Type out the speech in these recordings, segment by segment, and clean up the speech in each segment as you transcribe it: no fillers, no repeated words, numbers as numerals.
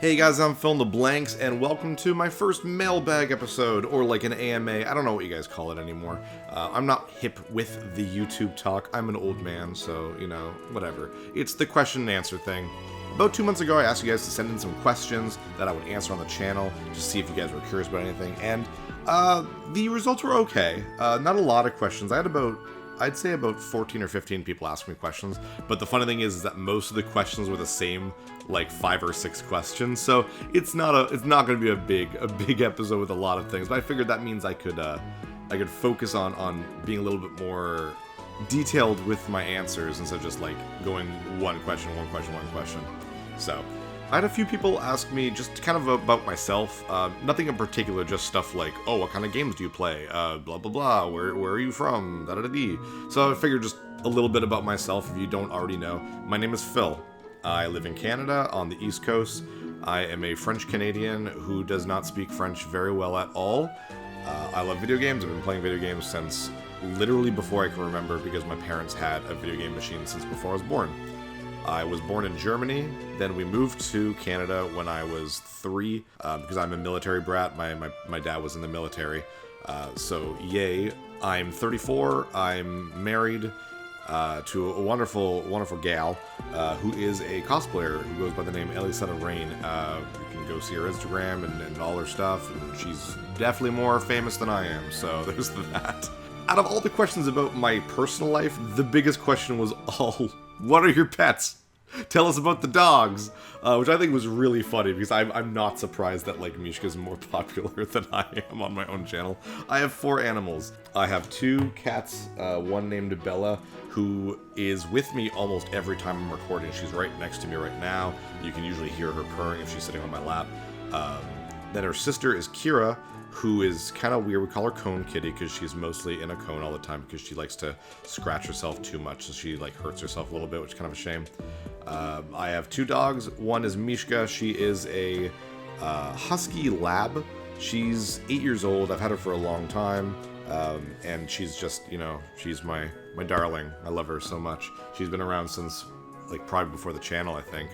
Hey guys, I'm Phil in the Blanks, and welcome to my first mailbag episode, or like an AMA. I don't know what you guys call it anymore. I'm not hip with the YouTube talk. I'm an old man, so, whatever. It's the question and answer thing. About 2 months ago, I asked you guys to send in some questions that I would answer on the channel, just to see if you guys were curious about anything, and the results were okay. Not a lot of questions. I'd say about 14 or 15 people asked me questions, but the funny thing is that most of the questions were the same, like 5 or 6 questions, so it's not going to be a big episode with a lot of things, but I figured that means I could focus on being a little bit more detailed with my answers instead of just like going one question. So I had a few people ask me just kind of about myself, nothing in particular, just stuff like, oh, what kind of games do you play, blah blah blah, where are you from, da-da-da-dee. So I figured just a little bit about myself if you don't already know. My name is Phil. I live in Canada on the East Coast. I am a French Canadian who does not speak French very well at all. I love video games. I've been playing video games since literally before I can remember, because my parents had a video game machine since before I was born. I was born in Germany, then we moved to Canada when I was 3, because I'm a military brat. My dad was in the military, so yay. I'm 34, I'm married to a wonderful gal who is a cosplayer who goes by the name Elisetta Rain. You can go see her Instagram and all her stuff, and she's definitely more famous than I am, so there's that. Out of all the questions about my personal life, the biggest question was what are your pets? Tell us about the dogs, which I think was really funny, because I'm not surprised that like Mishka's more popular than I am on my own channel. I have 4 animals. I have 2 cats, one named Bella, who is with me almost every time I'm recording. She's right next to me right now. You can usually hear her purring if she's sitting on my lap. Then her sister is Kira, who is kind of weird. We call her Cone Kitty because she's mostly in a cone all the time because she likes to scratch herself too much, so she like hurts herself a little bit, which is kind of a shame. I have 2 dogs. One is Mishka. She is a husky lab. She's 8 years old. I've had her for a long time, and she's just, she's my darling. I love her so much. She's been around since like probably before the channel, I think.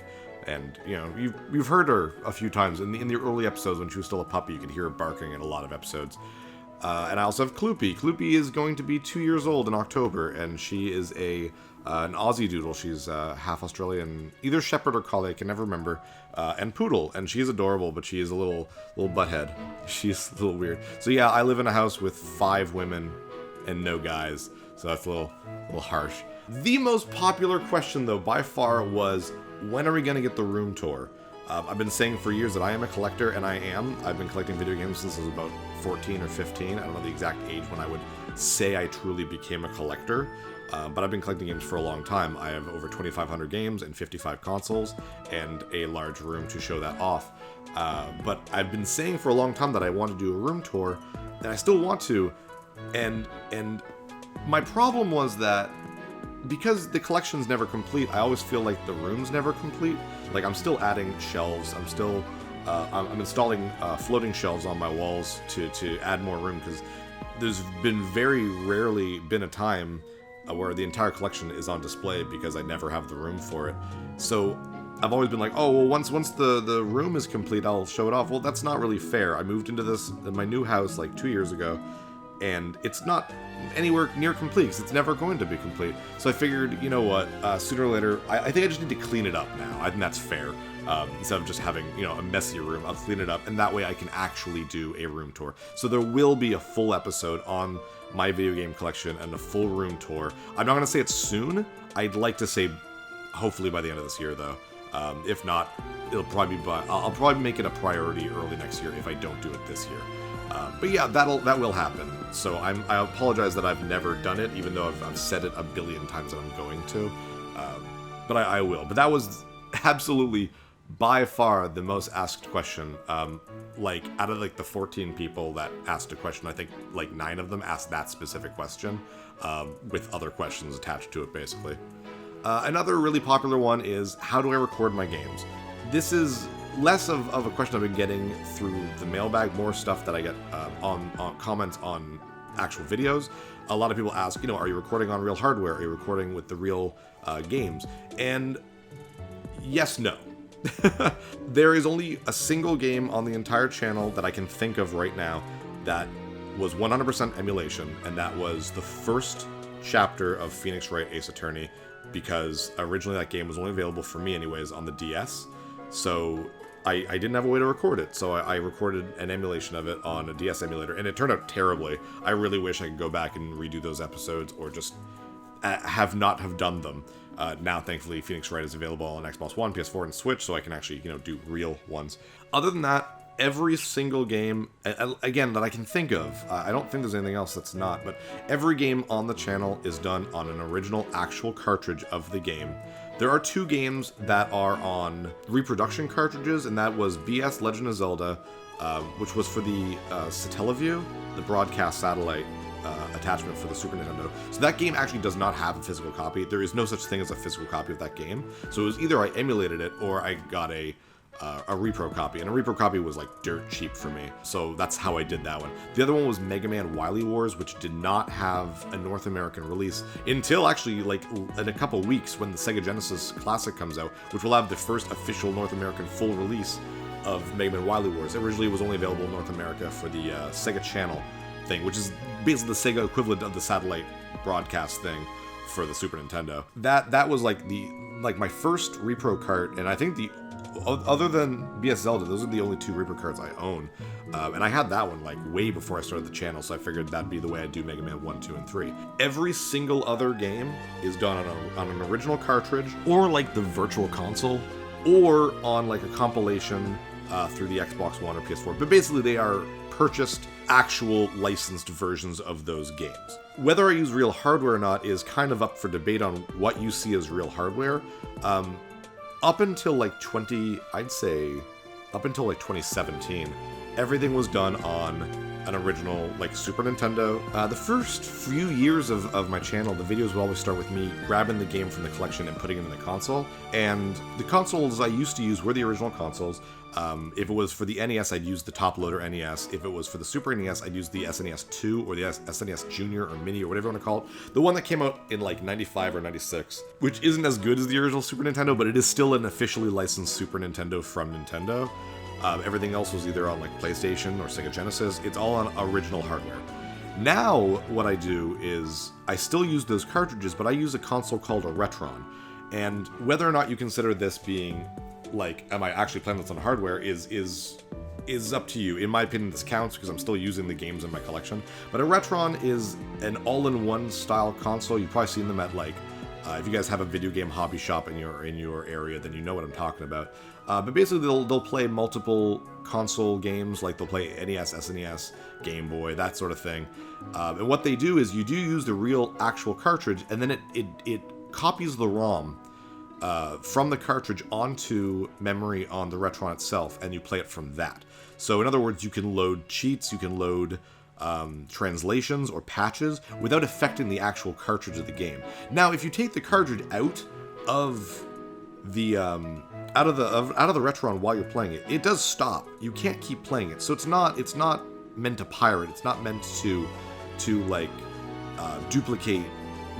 And, you've heard her a few times. In the early episodes when she was still a puppy, you could hear her barking in a lot of episodes. And I also have Kloopy. Kloopy is going to be 2 years old in October, and she is an Aussie Doodle. She's half Australian, either Shepherd or Collie, I can never remember, and Poodle. And she is adorable, but she is a little butthead. She's a little weird. So yeah, I live in a house with 5 women and no guys, so that's a little harsh. The most popular question, though, by far was, when are we going to get the room tour? I've been saying for years that I am a collector, and I am. I've been collecting video games since I was about 14 or 15. I don't know the exact age when I would say I truly became a collector, but I've been collecting games for a long time. I have over 2,500 games and 55 consoles, and a large room to show that off. But I've been saying for a long time that I want to do a room tour, and I still want to, and my problem was that because the collection's never complete, I always feel like the room's never complete. Like, I'm still adding shelves, I'm installing floating shelves on my walls to add more room, because there's been very rarely been a time where the entire collection is on display because I never have the room for it. So I've always been like, oh, well, once the room is complete, I'll show it off. Well, that's not really fair. I moved into my new house like 2 years ago, and it's not anywhere near complete, because it's never going to be complete. So I figured, you know what, sooner or later, I think I just need to clean it up now. I think that's fair. Instead of just having, a messy room, I'll clean it up, and that way I can actually do a room tour. So there will be a full episode on my video game collection and a full room tour. I'm not going to say it's soon. I'd like to say hopefully by the end of this year, though. If not, it'll probably be I'll probably make it a priority early next year if I don't do it this year. But yeah, that will happen. So I apologize that I've never done it, even though I've said it a billion times that I'm going to. But I will. But that was absolutely by far the most asked question. Like, out of like the 14 people that asked a question, I think like 9 of them asked that specific question, with other questions attached to it, basically. Another really popular one is, how do I record my games? This is less of a question I've been getting through the mailbag, more stuff that I get on comments on actual videos. A lot of people ask, are you recording on real hardware? Are you recording with the real games? And yes, no. There is only a single game on the entire channel that I can think of right now that was 100% emulation, and that was the first chapter of Phoenix Wright Ace Attorney, because originally that game was only available for me anyways on the DS, so I didn't have a way to record it, so I recorded an emulation of it on a DS emulator, and it turned out terribly. I really wish I could go back and redo those episodes, or just have done them. Now, thankfully, Phoenix Wright is available on Xbox One, PS4, and Switch, so I can actually, do real ones. Other than that, every single game, again, that I can think of, I don't think there's anything else that's not, but every game on the channel is done on an original actual cartridge of the game. There are 2 games that are on reproduction cartridges, and that was BS Legend of Zelda, which was for the Satellaview, the broadcast satellite attachment for the Super Nintendo. So that game actually does not have a physical copy. There is no such thing as a physical copy of that game. So it was either I emulated it or I got a repro copy, and a repro copy was like dirt cheap for me, so that's how I did that one. The other one was Mega Man Wily Wars, which did not have a North American release until actually like in a couple weeks when the Sega Genesis Classic comes out, which will have the first official North American full release of Mega Man Wily Wars. Originally it was only available in North America for the Sega Channel thing, which is basically the Sega equivalent of the satellite broadcast thing for the Super Nintendo. That was like my first repro cart, and I think other than BS Zelda, those are the only 2 repro carts I own. And I had that one like way before I started the channel, so I figured that'd be the way I'd do Mega Man 1, 2, and 3. Every single other game is done on an original cartridge, or like the Virtual Console, or on like a compilation through the Xbox One or PS4. But basically they are purchased actual licensed versions of those games. Whether I use real hardware or not is kind of up for debate on what you see as real hardware. Up until like 2017, everything was done on an original like Super Nintendo. The first few years of my channel, the videos would always start with me grabbing the game from the collection and putting it in the console. And the consoles I used to use were the original consoles. If it was for the NES, I'd use the top loader NES. If it was for the Super NES, I'd use the SNES 2 or the SNES Junior or Mini or whatever you want to call it. The one that came out in like 95 or 96, which isn't as good as the original Super Nintendo, but it is still an officially licensed Super Nintendo from Nintendo. Everything else was either on like PlayStation or Sega Genesis. It's all on original hardware. Now, what I do is I still use those cartridges, but I use a console called a Retron. And whether or not you consider this being like, am I actually playing this on hardware is up to you. In my opinion, this counts because I'm still using the games in my collection. But a Retron is an all-in-one style console. You've probably seen them at like, if you guys have a video game hobby shop in your area, then you know what I'm talking about. But basically, they'll play multiple console games, like they'll play NES, SNES, Game Boy, that sort of thing. And what they do is you do use the real actual cartridge, and then it copies the ROM from the cartridge onto memory on the Retron itself, and you play it from that. So in other words, you can load cheats, you can load translations or patches without affecting the actual cartridge of the game. Now, if you take the cartridge out of the Retron while you're playing it, it does stop. You can't keep playing it. So it's not meant to pirate. It's not meant to like duplicate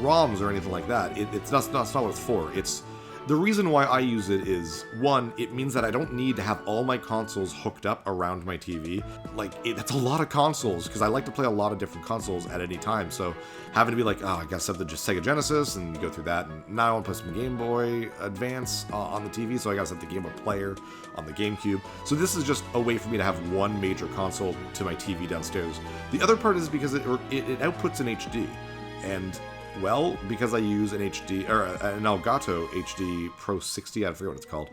ROMs or anything like that. That's not what it's for. The reason why I use it is, one, it means that I don't need to have all my consoles hooked up around my TV. That's a lot of consoles, because I like to play a lot of different consoles at any time. So having to be like, I guess I have the Sega Genesis and go through that. And now I want to put some Game Boy Advance on the TV, so I gotta set the Game Boy Player on the GameCube. So this is just a way for me to have one major console to my TV downstairs. The other part is because it outputs in HD. And well, because I use an HD, or an Elgato HD Pro 60, I forget what it's called,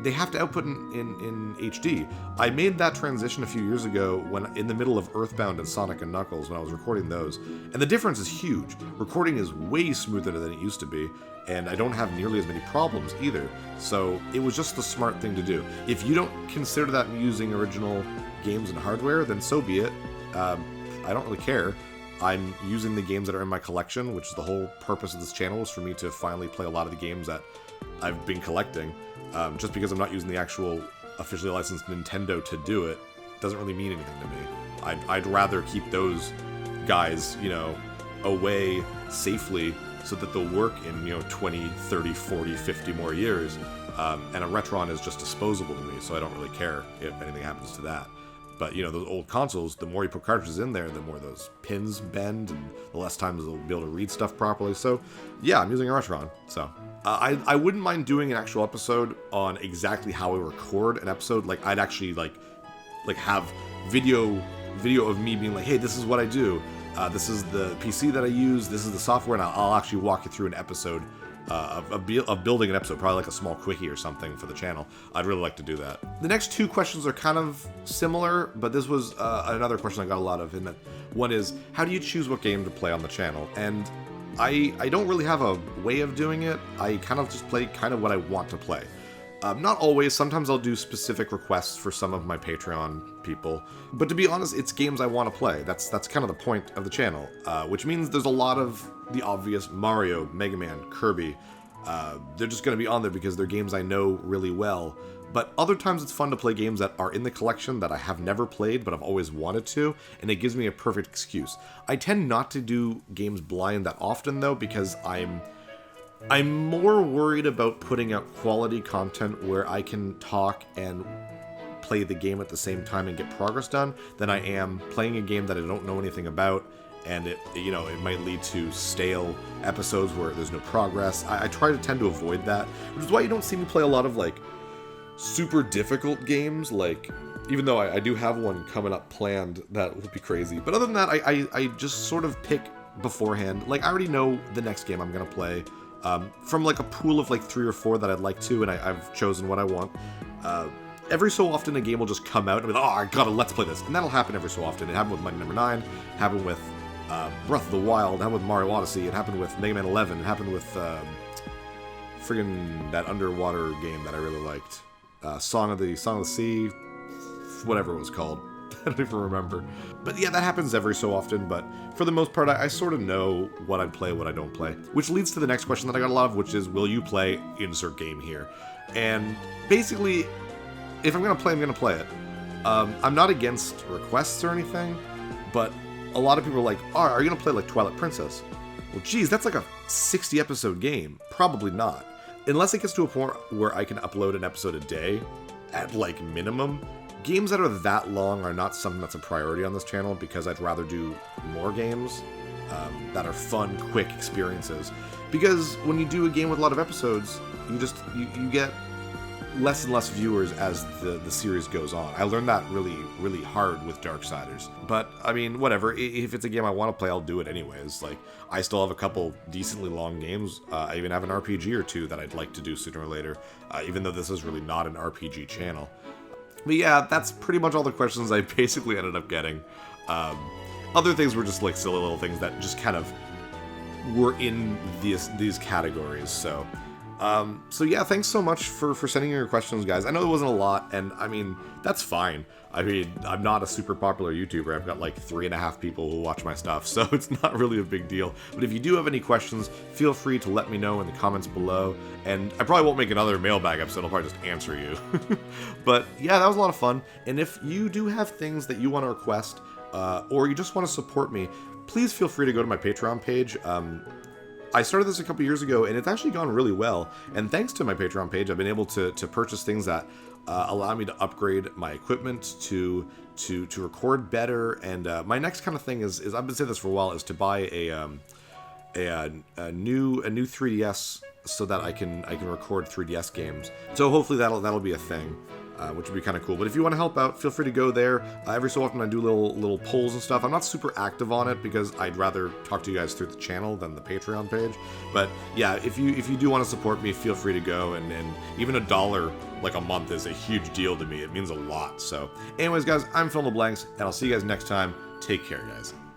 they have to output in HD. I made that transition a few years ago when in the middle of Earthbound and Sonic & Knuckles when I was recording those, and the difference is huge. Recording is way smoother than it used to be, and I don't have nearly as many problems either, so it was just the smart thing to do. If you don't consider that using original games and hardware, then so be it. I don't really care. I'm using the games that are in my collection, which is the whole purpose of this channel, is for me to finally play a lot of the games that I've been collecting. Just because I'm not using the actual officially licensed Nintendo to do it, doesn't really mean anything to me. I'd rather keep those guys, away safely so that they'll work in, 20, 30, 40, 50 more years, And a Retron is just disposable to me, so I don't really care if anything happens to that. But, you know, those old consoles, the more you put cartridges in there, the more those pins bend, and the less times they'll be able to read stuff properly. So, yeah, I'm using a Retron. So, I wouldn't mind doing an actual episode on exactly how I record an episode. Like, I'd actually, like have video of me being like, hey, this is what I do. This is the PC that I use. This is the software, and I'll actually walk you through an episode of building an episode, probably like a small quickie or something for the channel. I'd really like to do that. The next two questions are kind of similar, but this was another question I got a lot of, in that one is, how do you choose what game to play on the channel? And I don't really have a way of doing it. I kind of just play kind of what I want to play. Not always. Sometimes I'll do specific requests for some of my Patreon people. But to be honest, it's games I want to play. That's kind of the point of the channel. Which means there's a lot of the obvious Mario, Mega Man, Kirby. They're just going to be on there because they're games I know really well. But other times it's fun to play games that are in the collection that I have never played, but I've always wanted to, and it gives me a perfect excuse. I tend not to do games blind that often, though, because I'm more worried about putting out quality content where I can talk and play the game at the same time and get progress done than I am playing a game that I don't know anything about, and it might lead to stale episodes where there's no progress. I try to tend to avoid that, which is why you don't see me play a lot of like super difficult games, like, even though I do have one coming up planned that will be crazy. But other than that, I just sort of pick beforehand. Like, I already know the next game I'm gonna play. From like a pool of like 3 or 4 that I'd like to, and I've chosen what I want. Every so often a game will just come out and I'll be like, oh, I gotta let's play this. And that'll happen every so often. It happened with Mighty Number 9, it happened with Breath of the Wild, it happened with Mario Odyssey, it happened with Mega Man 11, it happened with friggin' that underwater game that I really liked. Song of the Sea, whatever it was called. I don't even remember. But yeah, that happens every so often, but for the most part, I sort of know what I play, what I don't play. Which leads to the next question that I got a lot of, which is, will you play insert game here? And basically, if I'm going to play, I'm going to play it. I'm not against requests or anything, but a lot of people are like, oh, are you going to play like Twilight Princess? Well, geez, that's like a 60 episode game. Probably not. Unless it gets to a point where I can upload an episode a day, at like minimum. Games that are that long are not something that's a priority on this channel, because I'd rather do more games that are fun, quick experiences. Because when you do a game with a lot of episodes, you get less and less viewers as the series goes on. I learned that really, really hard with Darksiders. But, I mean, whatever. If it's a game I want to play, I'll do it anyways. Like, I still have a couple decently long games. I even have an RPG or two that I'd like to do sooner or later, even though this is really not an RPG channel. But yeah, that's pretty much all the questions I basically ended up getting. Other things were just like silly little things that just kind of were in these categories. So yeah, thanks so much for sending in your questions, guys. I know there wasn't a lot, and I mean, that's fine. I mean, I'm not a super popular YouTuber. I've got like 3.5 people who watch my stuff, so it's not really a big deal. But if you do have any questions, feel free to let me know in the comments below. And I probably won't make another mailbag episode. I'll probably just answer you. But yeah, that was a lot of fun. And if you do have things that you want to request, or you just want to support me, please feel free to go to my Patreon page. I started this a couple years ago, and it's actually gone really well. And thanks to my Patreon page, I've been able to purchase things that allow me to upgrade my equipment, to record better. And my next kind of thing is I've been saying this for a while, is to buy a new 3DS so that I can record 3DS games. So hopefully that'll be a thing. Which would be kind of cool. But if you want to help out, feel free to go there. Every so often I do little polls and stuff. I'm not super active on it because I'd rather talk to you guys through the channel than the Patreon page. But yeah, if you do want to support me, feel free to go. And even $1 like a month is a huge deal to me. It means a lot. So anyways, guys, I'm Phil in the Blanks, and I'll see you guys next time. Take care, guys.